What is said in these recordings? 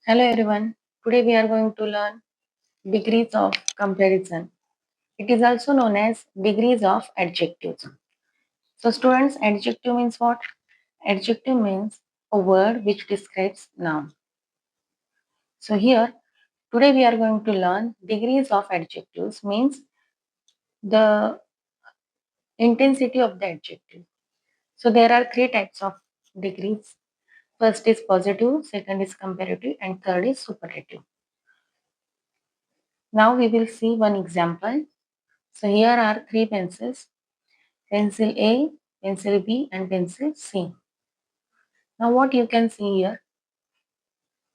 Hello everyone. Today we are going to learn degrees of comparison. It is also known as degrees of adjectives. So students, adjective means what? Adjective means a word which describes noun. So here today we are going to learn degrees of adjectives means the intensity of the adjective. So there are three types of degrees. First is positive, second is comparative, and third is superlative. Now we will see one example. So here are three pencils, pencil A, pencil B and pencil C. Now what you can see here,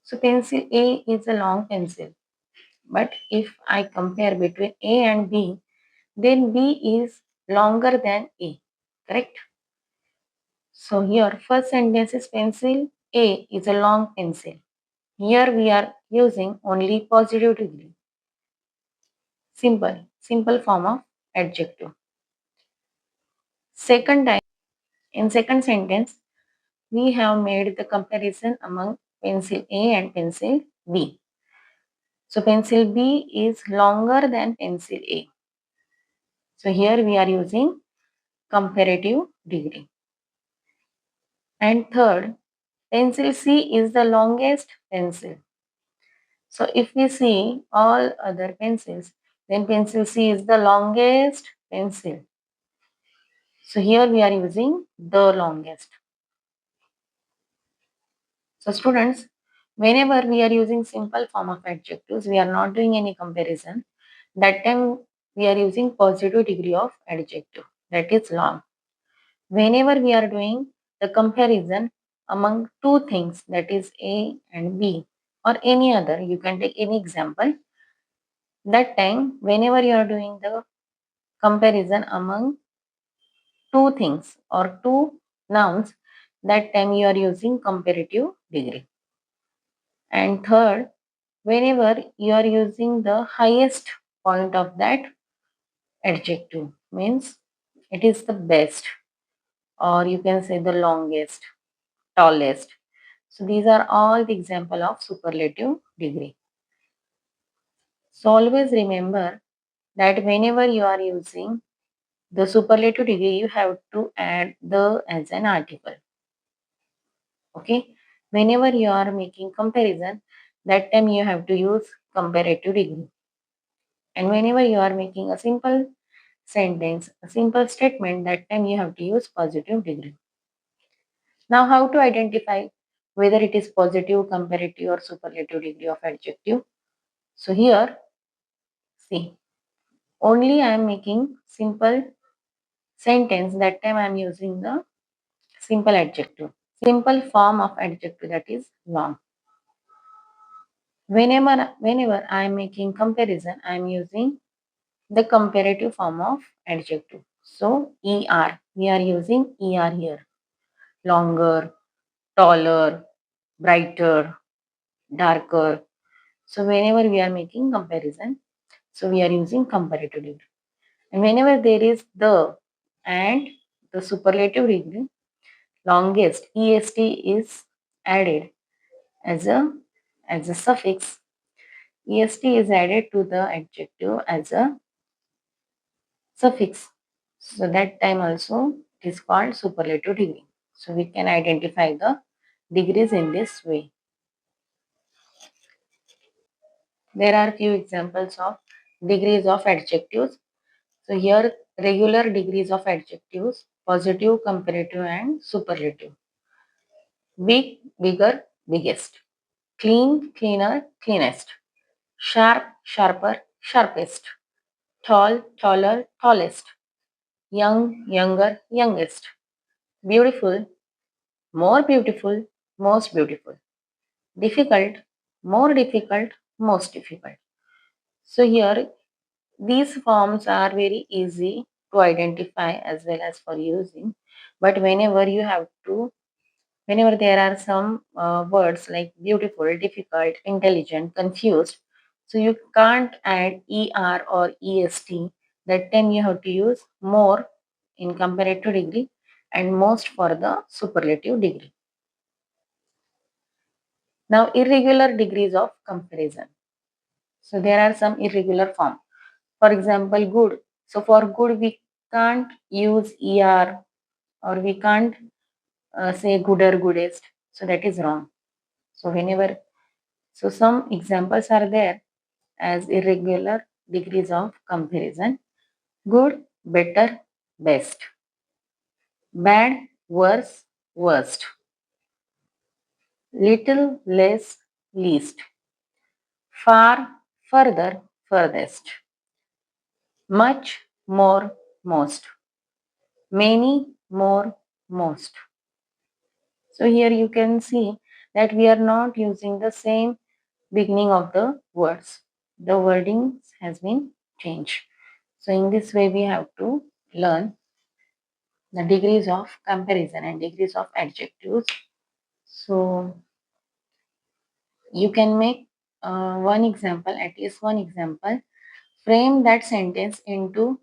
so pencil A is a long pencil, but if I compare between A and B, then B is longer than A, correct? So here first sentence is pencil A is a long pencil. Here we are using only positive degree, simple form of adjective. Second time, in second sentence, we have made the comparison among pencil A and pencil B. So pencil B is longer than pencil A. So here we are using comparative degree. And third, pencil C is the longest pencil. So if we see all other pencils, then pencil C is the longest pencil. So here we are using the longest. So students, whenever we are using simple form of adjectives, we are not doing any comparison. That time we are using positive degree of adjective, that is long. Whenever we are doing the comparison among two things, that is A and B or any other, you can take any example. That time whenever you are doing the comparison among two things or two nouns, that time you are using comparative degree. And third, whenever you are using the highest point of that adjective, means it is the best, or you can say the longest, tallest. So these are all the example of superlative degree. So always remember that whenever you are using the superlative degree, you have to add the as an article. Okay. Whenever you are making comparison, that time you have to use comparative degree. And whenever you are making a simple sentence, a simple statement, that time you have to use positive degree. Now, how to identify whether it is positive, comparative, or superlative degree of adjective? So here, see, only I am making simple sentence. That time I am using the simple adjective, simple form of adjective, that is long. Whenever I am making comparison, I am using the comparative form of adjective. So er, we are using er here. Longer, taller, brighter, darker. So whenever we are making comparison, so we are using comparative degree. And whenever there is the and the superlative degree, longest est is added as a suffix. Est is added to the adjective as a suffix. So that time also it is called superlative degree. So we can identify the degrees in this way. There are few examples of degrees of adjectives. So here regular degrees of adjectives, positive, comparative and superlative. Big, bigger, biggest. Clean, cleaner, cleanest. Sharp, sharper, sharpest. Tall, taller, tallest. Young, younger, youngest. Beautiful, more beautiful, most beautiful. Difficult, more difficult, most difficult. So here these forms are very easy to identify as well as for using. But whenever there are some words like beautiful, difficult, intelligent, confused, so you can't add er or est. That time you have to use more in comparative degree and most for the superlative degree. Now, irregular degrees of comparison. So there are some irregular form. For example, good. So for good, we can't use er, or we can't say gooder, goodest. So that is wrong. So whenever, so some examples are there as irregular degrees of comparison. Good, better, best. Bad, worse, worst. Little, less, least. Far, further, furthest. Much, more, most. Many, more, most. So here you can see that we are not using the same beginning of the words. The wording has been changed. So in this way we have to learn the degrees of comparison and degrees of adjectives. So you can make one example, at least one example. Frame that sentence into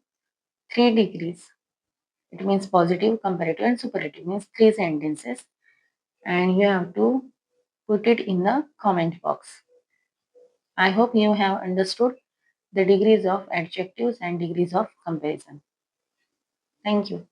3 degrees. It means positive, comparative, and superlative. Means 3 sentences, and you have to put it in the comment box. I hope you have understood the degrees of adjectives and degrees of comparison. Thank you.